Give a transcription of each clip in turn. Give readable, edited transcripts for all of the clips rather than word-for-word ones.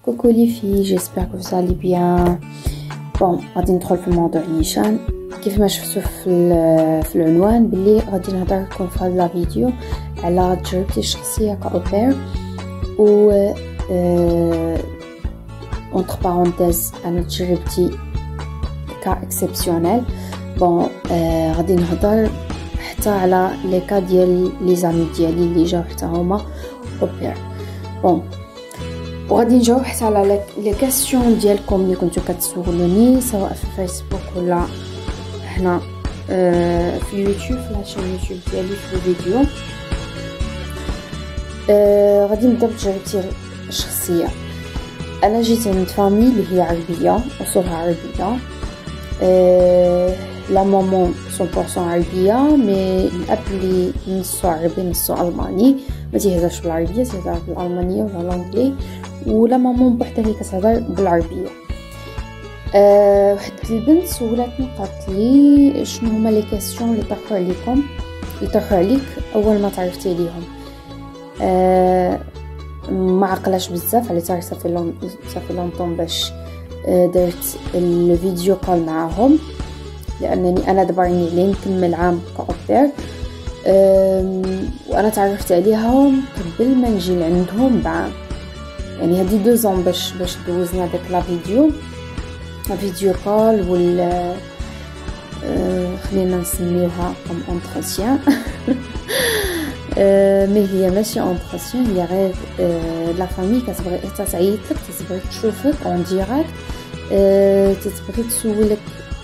Coucou les filles, j'espère que vous allez bien. Bon, غادي ندخل في الموضوع نيشان. كيف ما شفتوا في العنوان بلي غادي نهضر لكم في هذا لا فيديو على تجربتي الشخصيه كأوبير و entre parenthèses انا تجربتي كاكسبسيونيل. بون غادي نهضر حتى على لي كا ديال لي زامي ديالي اللي جاو حتى هما اوبير. بون وغادي نجاوب حتى على لي كاستيون ديالكم اللي كنتو كتسولوني سواء في فيسبوك ولا هنا في اليوتيوب، في لاشين يوتيوب ديالي في الفيديو. غادي نبدا بتجربتي الشخصيه. انا جيت من فامي اللي هي عربيه، اصولها عربيه. لا مامون 100% عربيه، مي الاب اللي نصو عربي نصو الماني، ما تيهضرش بالعربيه، تيهضر بالالمانيه ولا الانجلي. ولا مامون بوحدها اللي كتهضر بالعربيه. واحد البنت سولاتني قالت لي شنو هما لي كاستيون اللي طرحوا عليك اول ما تعرفتي ليهم. ما عقلاش بزاف على تاع صافي لونطون باش درت الفيديو كول معاهم، لانني انا دابا راني عليه نكمل عام كأوبير. وانا تعرفت عليهم قبل ما نجي لعندهم بعام، يعني هذه 2 زون باش دوزنا داك لا فيديو كول ولا خلينا نسميوها كوم اونتروتيان. مي هي ماشي اونتروتيان، هي غير لا فامي كتبغي تعيط لك، تبغي تشوفك اون ديريكت، تبغي تسولك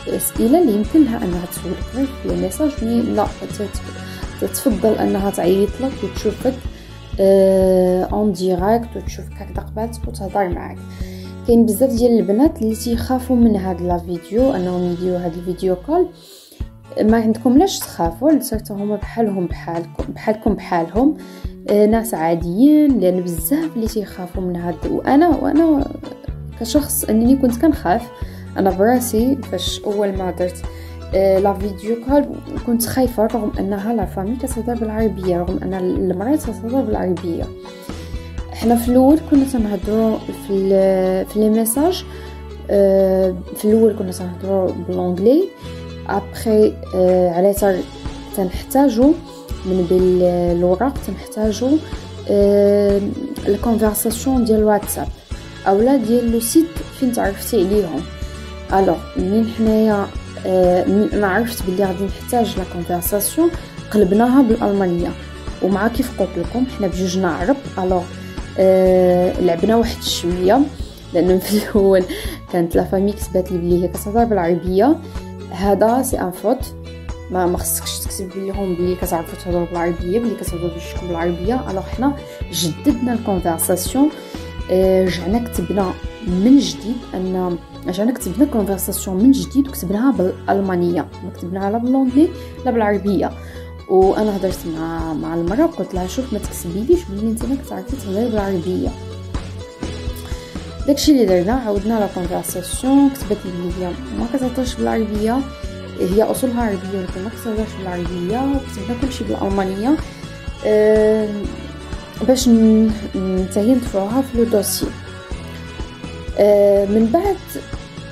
اسئله اللي يمكن لها انها تسولك غير في لي ميساج، مي لا تتفضل انها تعيط لك وتشوفك اون ديريكت وتشوفك هكذا قبالك وتهضر معاك. كاين بزاف ديال البنات اللي تيخافوا من هاد لا فيديو انهم يديروا هاد الفيديو كول. ما عندكم لاش تخافوا، صرت هما بحالكم بحالهم، ناس عاديين، لان بزاف اللي تيخافوا من هاد. وانا كشخص انني كنت كنخاف انا براسي فاش اول ما درت لا فيديو كول كنت خايفه، رغم انها لا فامي كتهضر بالعربيه، رغم ان المراه كتهضر بالعربيه. احنا في الاول كنا تنهضروا في لي ميساج، في الاول كنا تنهضروا بالانجلي، ابري على تاع تنحتاجوا من بالوراق، تنحتاجوا الكونفرساسيون ديال الواتساب اولا ديال لو سيت فين تعرفتي عليهم. الوغ منين حنايا انا عرفت بلي غادي نحتاج لا كونفرساسيون، قلبناها بالالمانيه. ومع كيف قلت لكم حنا بجوجنا عرب، الوغ لعبنا واحد شويه، لانه في الاول كانت لا فامي كتبات لي بلي هي كتهضر بالعربيه. هذا سي ان فوت، ما خصكش تكتب لهم بلي كتعرفوا تهضروا بالعربيه، بلي كتهضروا بوجهكم بالعربيه. الوغ حنا جددنا الكونفرساسيون، رجعنا كتبنا من جديد، رجعنا كتبنا كونفرساسيون من جديد وكتبناها بالالمانيه، ما كتبناها لا بالانجلي لا بالعربيه. وانا هضرت مع المراه قلت لها شوف ما تكتبيليش بلي انت ما كتعرفي تهضري بالعربيه. داكشي اللي درنا، عاودنا لا كونفرساسيون، كتبت لي بلي هي ما كتهضرش بالعربيه، هي اصولها عربيه ولكن ما كتهضرش بالعربيه، وكتبنا كلشي بالالمانيه باش نتاهي ندفعوها في لو دوسي. من بعد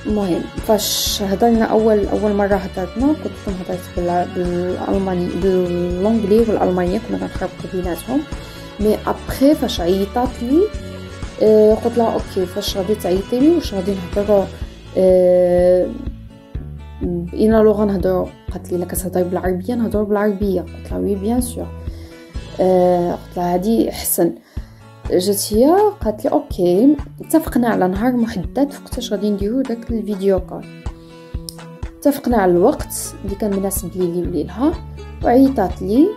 المهم فاش هضرنا اول مره هضرنا كنت هضرت بالالماني بالانجلي والالمانيه، كنا كنخربقوا بيناتهم. مي ابري فاش عيطات لي قلت لها اوكي، فاش غادي تعيطي لي واش غادي نهضروا بإنا لغه نهضروا؟ قالت لي لا كتهضري بالعربيه نهضروا بالعربيه. قلت لها وي بيان سور. قلت لها هذه احسن. جات هي قالت لي اوكي، اتفقنا على نهار محدد وقتاش غادي نديرو داك الفيديو كول. اتفقنا على الوقت اللي كان مناسب لي وليلها، وعيطات لي.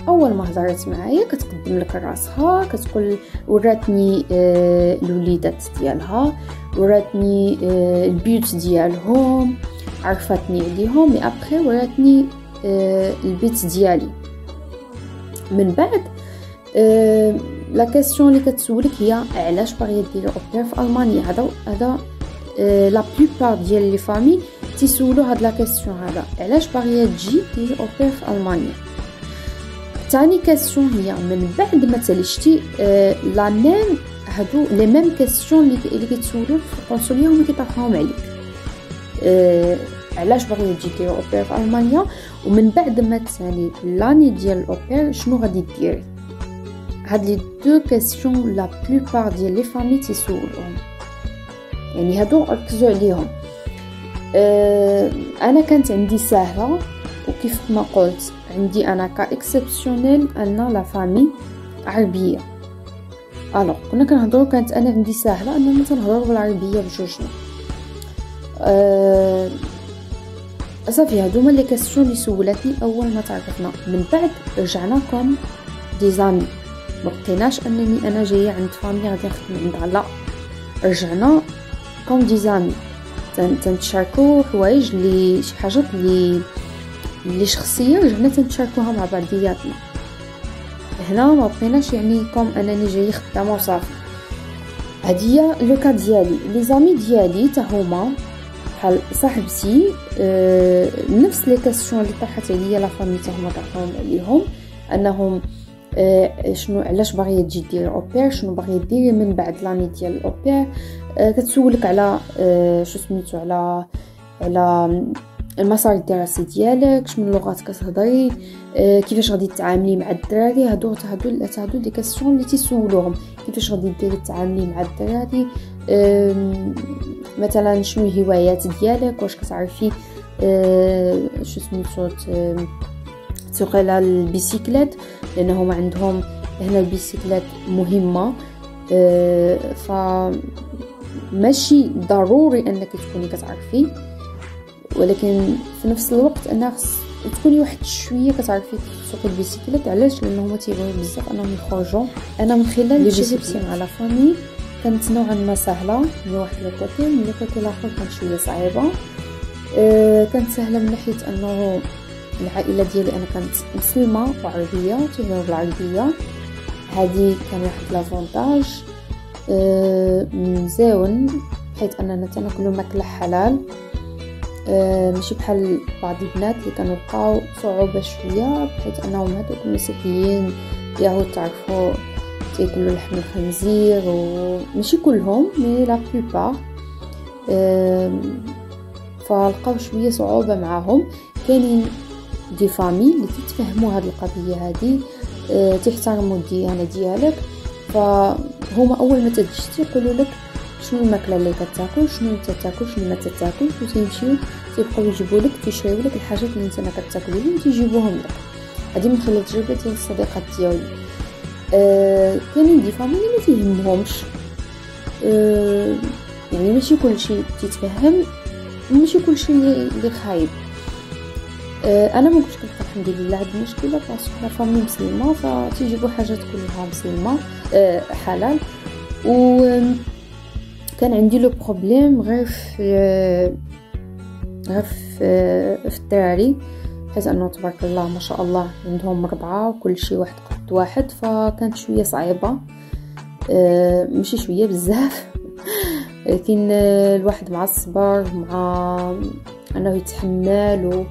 اول ما هضرت معايا كتقدم لك راسها، كتقول وراتني الوليدات ديالها، وراتني البيوت ديالهم، عرفتني عليهم. مي ابري وراتني البيت ديالي. من بعد لا كاستيون اللي كتسولك هي علاش باغيه ديري اوبير في المانيا. هذا لا بلوبار ديال لي فامي تيسولوا هاد لا كاستيون، هذا علاش باغيه تجي ديري اوبير في المانيا. ثاني كاستيون هي من بعد ما تلشتي لا ميم هادو لي ميم كيسيون اللي كيتسولوك في القنصليه هما كيطرحوهم عليك. علاش باغي تجي دير اوبير في المانيا، ومن بعد ما تسالي لاني ديال الاوبير شنو غادي ديري. هاد لي دو كيسيون لا بلوبار ديال لي فامي تيسولوهم، يعني هادو ركزوا عليهم. انا كانت عندي سهله، وكيف ما قلت عندي انا كاكسبسيونيل ان لا فامي عربيه. الوغ كنا كنهضروا، كانت انا عندي سهله اننا تنهضروا بالعربيه بجوجنا. صافي هادو هما لي كاستيون اللي سولاتني اول ما تعرفنا. من بعد رجعنا كوم دي زامي، ما بقيناش انني انا جايه عند فامي غادي نخدم عندها، لا رجعنا كوم دي زامي، تنتشاركوا حوايج اللي شي حاجات اللي شخصيه رجعنا تنتشاركوها مع بعضياتنا. هنا ما بقيناش يعني كوم انني جايه خدامه وصافي. هادي هي لو كا ديالي. لي زامي ديالي حتى هما بحال صاحبتي، نفس لي كاستيون اللي طرحت عليا لا فامي حتى هما طرحوهم عليهم، انهم شنو علاش باغيه تجي دير اوبير، شنو باغيه ديري من بعد لاني ديال الاوبير. كتسولك على شو سميتو، على المسار الدراسي ديالك، شنو اللغات كتهضري، كيفاش غادي تتعاملي مع الدراري. هادو لي كاستيون اللي تيسولوهم، كيفاش غادي ديري تتعاملي مع الدراري، مثلا شنو الهوايات ديالك، واش كتعرفي شو سميتو تسوقي على البيسيكلات، لانهم عندهم هنا البيسيكلات مهمه. فماشي ضروري انك تكوني كتعرفي، ولكن في نفس الوقت انك تكوني واحد شويه كتعرفي تسوقي البيسيكلات. علاش؟ لانه هما تيبغيو بزاف انهم يخرجوا. انا من خلال تجربتي مع لا فامي كانت نوعا ما سهله من واحد الكوتي، من الكوتي الاخر كانت شويه صعيبه. كانت سهله من ناحيه انه العائله ديالي انا كانت مسلمه وعربيه تيهضروا بالعربيه، هذه كان واحد لافونتاج مزيون، حيت اننا تناكلوا ماكله حلال، ماشي بحال بعض البنات اللي كانوا لقاو صعوبه شويه، بحيث انهم هذوك المسيحيين ياهو تعرفوا تاكلوا لحم الخنزير، وماشي كلهم مي لا بلوبار، فلقاو شويه صعوبه معاهم. كاينين دي فامي اللي تتفهموا هذه القضيه هذه، تحترموا الديانه ديالك، فهما اول ما تجي يقولوا لك شنو الماكله اللي كتاكل، شنو انت تاكل، شنو ما تاكلش، وتمشيو تيبقاو يجيبوا لك تيشريو لك الحاجات اللي انت ما كتاكليهم وتيجيبوهم لك. هذه من خلال تجربه ديال الصديقات ديالي. كاينين دي فامي ما فيهمهمش، يعني ماشي كلشي تيتفهم، ماشي كلشي اللي خايب. انا ما كنتش كنلقى الحمد لله هاد المشكله، باسكو لا فامي مسلمه فتيجيبوا حاجات كلها مسلمه حلال. و كان عندي لو بروبليم غير في الدراري، حيت انه تبارك الله ما شاء الله عندهم 4 وكل شيء واحد قد واحد، فكانت شويه صعيبه، ماشي شويه بزاف لكن الواحد مع الصبر مع انه يتحمل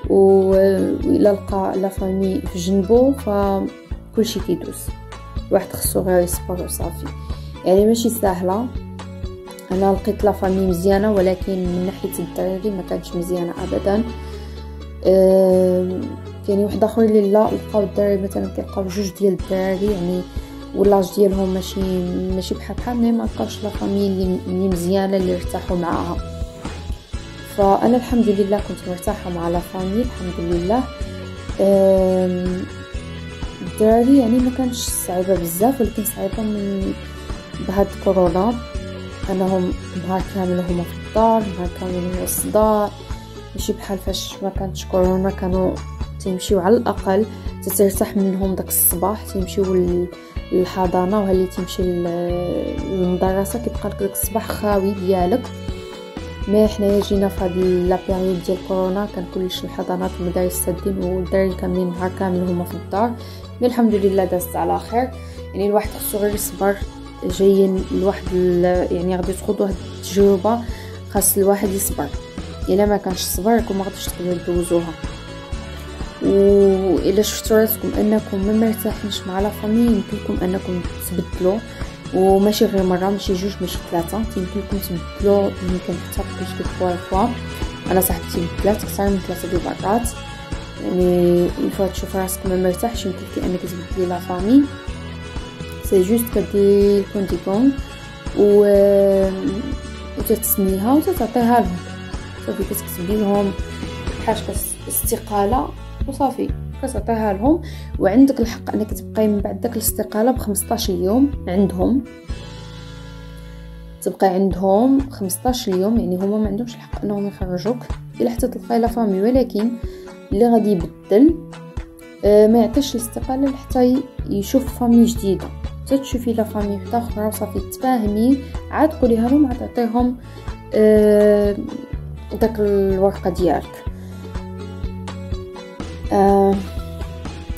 وإلا لقى لا فامي في جنبه فكل شيء كيدوز. الواحد خصو غير يصبر وصافي، يعني ماشي سهله. انا لقيت لا فامي مزيانه، ولكن من ناحيه الدراري ما كانتش مزيانه ابدا. كاين واحد اخر اللي لا لقاو الدراري مثلا كيلقاو 2 ديال الدراري، يعني واللاج ديالهم ماشي بحال ما لقاوش لا فامي اللي مزيانه اللي ارتاحوا معاها. فانا الحمد لله كنت مرتاحه مع لا فامي الحمد لله. الدراري يعني ما كانش صعيبه بزاف، ولكن صعيبه من بهاد كورونا، انهم نهار كامل هما في الدار، نهار كامل هما الصداع، ماشي بحال فاش ما كانتش كورونا كانوا تيمشيو على الاقل تترتاح منهم داك الصباح، تيمشيو للحضانه، وهاللي تمشي للمدرسه كيبقى لك داك الصباح خاوي ديالك. ما حنايا جينا في هاد لا بيريود ديال كورونا كان كلش الحضانات والمدارس سادين، والدراري كاملين نهار كامل هما في الدار. مي الحمد لله دازت على خير. يعني الواحد خصو غير يصبر، جايين الواحد يعني غادي تخوضوا هاد التجربه، خاص الواحد يصبر. الا ما كانش الصبر راكم ما غاديش تقدروا تدوزوها. والا شفتوا راسكم انكم ما مرتاحينش مع لا فامي، يمكن لكم انكم تبدلوا، وماشي غير مره، ماشي جوج، ماشي ثلاثه، يمكن لكم تبدلوا، يمكن حتى بلوس دو 3 فوا. انا صاحبتي بدلات اكثر من 3 ديال المرات. يعني الفوا تشوف راسك ما مرتاحش يمكن لك انك تبدلي لا فامي، سي جوست كديري الكونديكون وتتسنيها وتعطيها لهم صافي، كتكتبي لهم بحال استقاله وصافي كتعطيها لهم. وعندك الحق انك تبقاي من بعد داك الاستقاله ب15 يوم عندهم، تبقى عندهم 15 يوم، يعني هما ما عندهمش الحق انهم يخرجوك الا حتى تلقاي لا فامي. ولكن اللي غادي يبدل ما يعطيش الاستقاله حتى يشوف فامي جديده، تشوفي لا فامي وحده اخرى وصافي تفاهمي، عاد قوليها لهم عاد تعطيهم داك الورقه ديالك.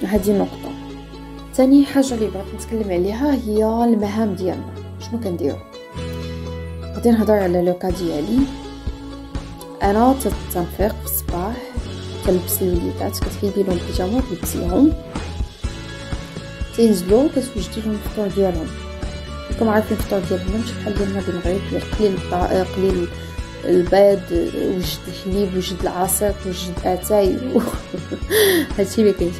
هذه نقطه. ثاني حاجه اللي بغيت نتكلم عليها هي المهام ديالنا. شنو كنديروا؟ غادي نهضر على لوكا ديالي. انا تنفيق في الصباح، تلبس الوليدات، كتحيدي لهم البيجامه وتلبسيهم، تنزلوا كتوجدي لهم الفطور ديالهم. راكم عارفين الفطور ديالهم ماشي بحال ديالنا بالمغرب، قليل البيض، وجد الحليب، وجد العصير، وجد اتاي هادشي ما كاينش.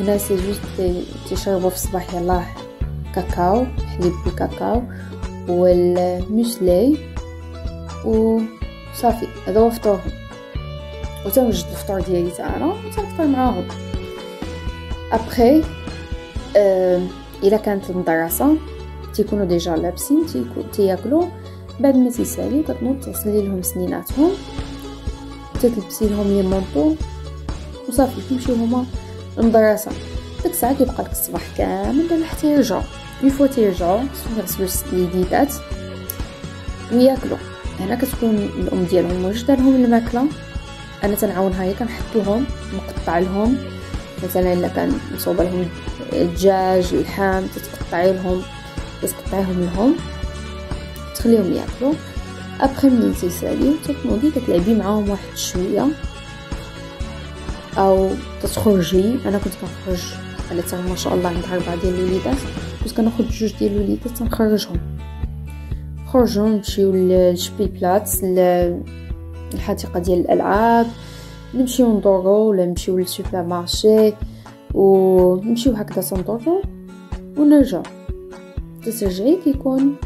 هنا سي جوست تيشربوا في الصباح يلاه كاكاو، حليب بالكاكاو والموسلي وصافي، هذا هو فطورهم. وتنوجد الفطور ديالي حتى انا وتنفطر معاهم. ابخي الا كانت المدرسه تيكونوا ديجا لابسين، تياكلوا، بعد ما تيساليو كتنوض تغسلي لهم سنيناتهم، تلبسي لهم لي مونطو وصافي تمشيو هما للمدرسه. ديك الساعه كيبقى لك الصباح كامل حتى يرجعوا. يفوا تيرجعوا يغسلوا اليديات وياكلوا. هنا كتكون الام ديالهم موجده لهم الماكله، انا تنعاونها، هي كنحط لهم نقطع لهم مثلا الا كان مصوبه لهم الدجاج اللحم تقطعيهم لهم تخليهم ياكلوا. ابخي ملي تيساليو تنوضي كتلعبي معاهم واحد شويه او تخرجي. انا كنت كنخرج على تا ما شاء الله عند 4 ديال الوليدات، كنت كناخذ 2 ديال الوليدات تنخرجهم، خرجوا نمشيو للشبي بلاتس، الحديقه ديال الالعاب، نمشيو ندورو ولا نمشيو للسوبر مارشي ونمشيو هكذا تندورو ونرجع. ترجعي كيكون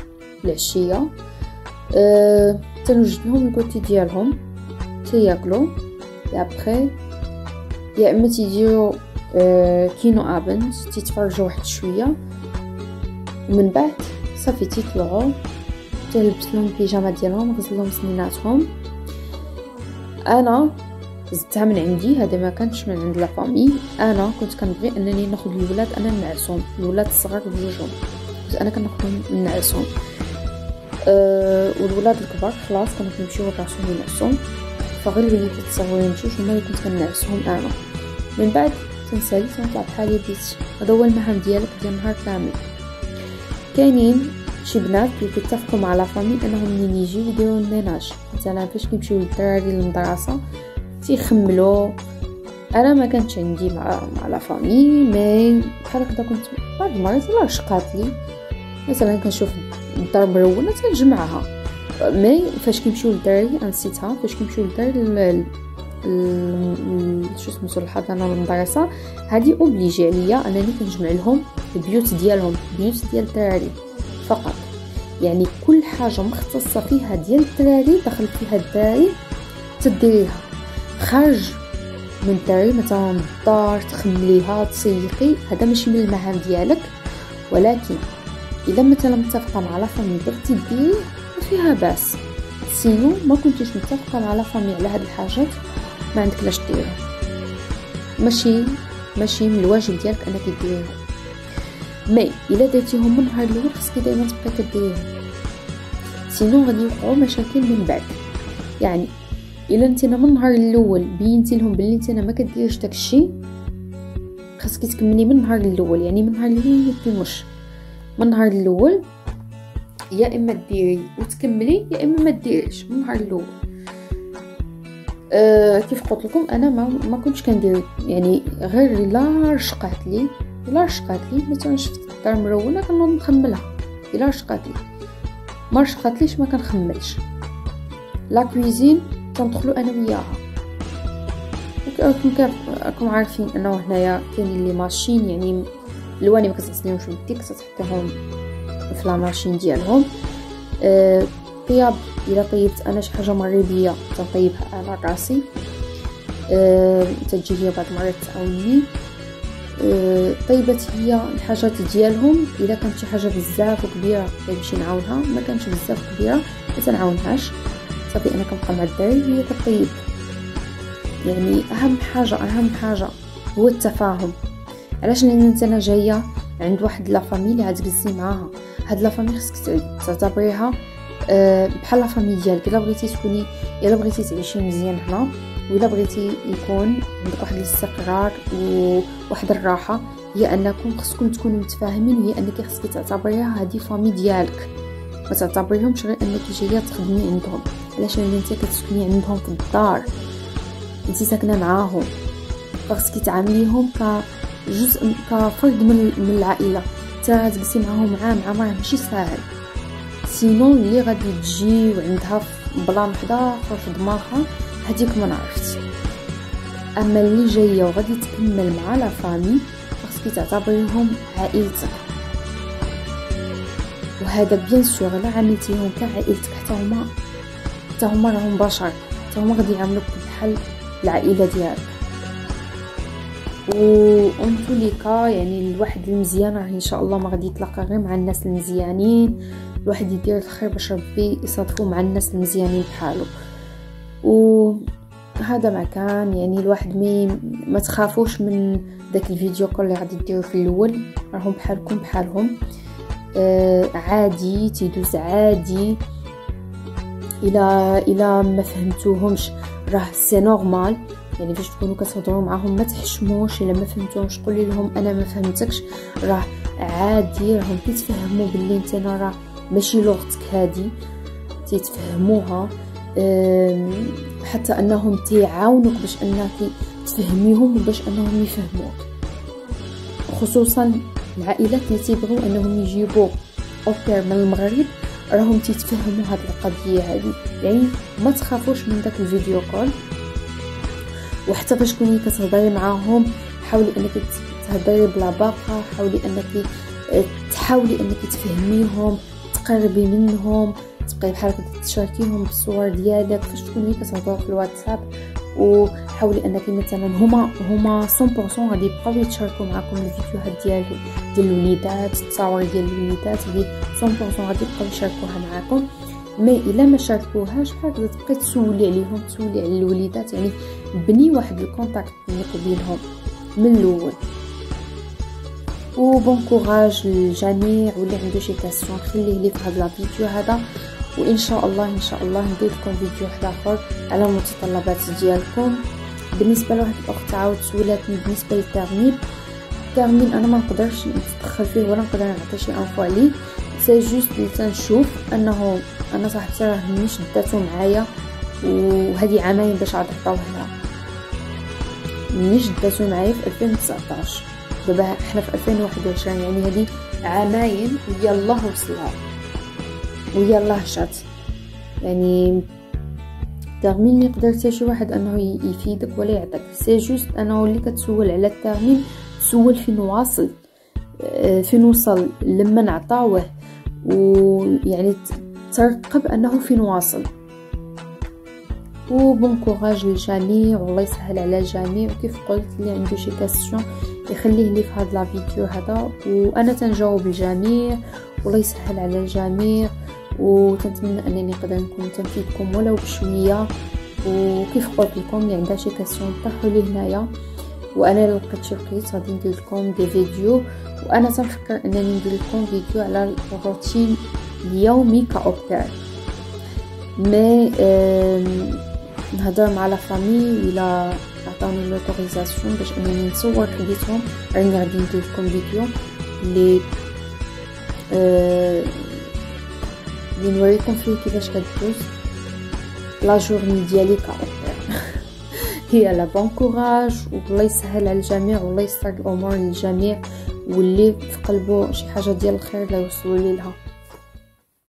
العشيه. تنوجد لهم الكوتي ديالهم تياكلوا. ابخي يا اما تيديروا كينو ابند تيتفرجوا واحد شويه، ومن بعد صافي تيطلعوا، تلبس لهم البيجامه ديالهم، غسل لهم سنيناتهم. انا زدتها من عندي، هذا ما كانش من عند لا فامي. انا كنت كنبغي انني ناخذ الولاد انا نعسهم، الولاد الصغار بجوجهم انا كناخذهم نعسهم. والولاد الكبار خلاص كانوا كيمشيو لراسهم ينعسهم، فغير الوليدات الصغيرين جوج هما اللي كنت كنعسهم انا. من بعد تنسالي تنطلع بحالي بيتي. هذا هو المهام ديالك ديال النهار كامل. كاينين شي بنات اللي كيتفقوا مع لا فامي انهم منين يجيو يديروا الميناج، مثلا فاش كيمشيو الدراري للمدرسه تيخملوا. انا ما كانتش عندي مع لا فامي، مي بحال هكذا كنت بعض المرات لا شقات لي مثلا كنشوف الدار مرونه تنجمعها. مي فاش كيمشيو للدراري نسيتها، فاش كيمشيو للدراري شو اسمه الحضانه والمدرسه، هذه اوبليجي عليا انني كنجمع لهم البيوت ديالهم، البيوت ديال الدراري فقط. يعني كل حاجه مختصه فيها ديال الدراري دخل فيها الدراري تديريها. خارج من الدراري مثلا الدار تخمليها تسيقي، هذا ماشي من المهام ديالك. ولكن اذا مثلا متفقه مع لا فامي بغيتي ديريه فيها باس، سينو ما كنتيش متفقه مع لا فامي على هاد الحاجات ما عندك لاش ديرها. ماشي من الواجب ديالك انك ديريهم. مي الا درتيهم من النهار الاول خصك دائما تبقاي كديريهم، سينو غادي يوقعوا مشاكل من بعد. يعني الا نتينا من النهار الاول بينتي لهم بلي نتينا ما كديريش داكشي، خاصك تكملي من النهار الاول. يعني من النهار الاول ما يمكنش، من النهار الاول يا اما ديري وتكملي يا اما ما ديريش من النهار الاول. كيف قلت لكم انا ما كنتش كندير، يعني غير لا رشقات لي مثلا شفت الدار مرونه كنوض نخملها الا رشقاتلي، ما رشقاتليش ما كنخملش. لا كويزين تندخلو انا وياها. راكم عارفين انه هنايا كاينين لي ماشين، يعني الواني ما كتغسليهمش بيديك، كتحطيهم في لا ماشين ديالهم. طياب الا طيبت انا شي حاجه مغربيه تنطيبها على راسي. تجي هي بعض المرات تعاوني. طيبت هي الحاجات ديالهم. الا كانت شي حاجه بزاف وكبيره نمشي نعاونها، ما كانش بزاف كبيره ما تنعاونهاش، صافي انا كنبقى مع الدراري هي كطيب. يعني اهم حاجه هو التفاهم. علاش؟ لان انت انا جايه عند واحد لا فامي اللي غتجلسي معاها، هاد لا فامي خصك تعتبريها بحال لا فامي ديالك. الا بغيتي تكوني، الا بغيتي تعيشي مزيان هنا، وإلا بغيتي يكون عندك واحد الاستقرار وواحد الراحه، هي انكم خصكم تكونوا متفاهمين، وهي انك خصك تعتبريها هذه فامي ديالك، ما تعتبريهمش غير انك جايه تخدمي عندهم. علاش؟ لان انت كتسكني عندهم في الدار، انت ساكنه معاهم، فخصك تعامليهم كجزء كفرد من العائله. حتى تجلسي معاهم عام راه ماشي ساهل. سينو اللي غادي تجي وعندها بلان وحده في دماغها هذيك ما عرفت. اما اللي جايه وغادي تكمل مع لا فامي خصك تعتبريهم عائلتك. وهذا بيان سور الا عاملتيهم كعائلتك، حتى هما راهم بشر، حتى هما غادي يعاملوك بحال العائله ديالك. وانتو ليكا يعني الواحد المزيان راه ان شاء الله ما غادي يتلاقى غير مع الناس المزيانين. الواحد يدير الخير باش ربي يصادفو مع الناس المزيانين بحالو. وهذا ما كان يعني الواحد ما تخافوش من داك الفيديو كل اللي غادي ديروا في الاول، راهم بحالكم بحالهم. عادي تيدوز عادي. الى ما فهمتوهمش راه سي نورمال. يعني فاش تكونوا كتهضروا معاهم ما تحشموش. الا ما فهمتوهمش قولي لهم انا ما فهمتكش، راه عادي. راهم كيتفهموا باللي انت راه ماشي لغتك هذه، تيتفهموها. حتى انهم تيعاونوك باش انك تفهميهم وباش انهم يفهموك، خصوصا العائلات اللي تيبغوا انهم يجيبوا اوبير من المغرب، راهم تيتفهموا هذه القضيه هذه. يعني ما تخافوش من داك الفيديو كول. وحتى باش تكوني كتهضري معاهم حاولي انك تهضري بلا باقه، حاولي انك تفهميهم، تقربي منهم، تبقاي بحال تشاركيهم بالصور ديالك فاش تكوني كتهضروا في الواتساب. وحاولي انك مثلا هما 100% غادي يبقاو يتشاركوا معكم الفيديوهات ديال الوليدات، التصاور ديال الوليدات اللي 100% غادي يبقاو يشاركوها معكم. ما الا ما شاركوهاش بحال هكا تبقاي تسولي عليهم، تسولي على الوليدات. يعني بني واحد الكونتاكت بينك وبينهم من الاول. وبون كوراج للجميع، واللي عنده شي كاستيون خليه لي في هذا الفيديو هذا. وان شاء الله ندير لكم فيديو واحد اخر على المتطلبات ديالكم. بالنسبه لواحد الاخت عاود سولاتني بالنسبه للترميم انا ما نقدرش نتدخل فيه ولا نقدر نعطي شي انفو عليه. سي جوست اللي تنشوف انه انا صاحبتي راه ملي شداتو معايا وهذه عامين باش عاد عطاوه لها، ملي شداتو معايا في 2019، دابا احنا في 2021، يعني هذه عامين ويلاه وصلها ويلاه شات. يعني الترميم ما يقدر حتى شي واحد انه يفيدك ولا يعطيك. سي جوست انه اللي كتسول على الترميم تسول فين وصل لما نعطاوه، ويعني ترقب انه فين واصل. وبون كوراج للجميع والله يسهل على الجميع. وكيف قلت اللي عنده شي كاستيون يخليه لي في هذا الفيديو هذا، وانا تنجاوب الجميع والله يسهل على الجميع. وتنتمنى انني نقدر نكون تنفيدكم ولو بشويه. وكيف قلت لكم اللي عندها شي كاستيون طرحوا لي هنايا، وانا لقيت شي لقيت غادي ندير لكم دي فيديو. وانا تنفكر انني ندير لكم فيديو على الروتين اليومي كاوبير. مي نهضر مع لا فامي ولا عطاوني لوتوريزاسيون باش انني نصور حديثهم، راني غادي ندير لكم فيديو اللي نوريكم فيه كيفاش كدوز لا جورني ديالي كاوبير. هي لا بون كوراج والله يسهل على الجميع والله يسر الامور للجميع، واللي في قلبه شي حاجه ديال الخير لا يوصلوا لي لها.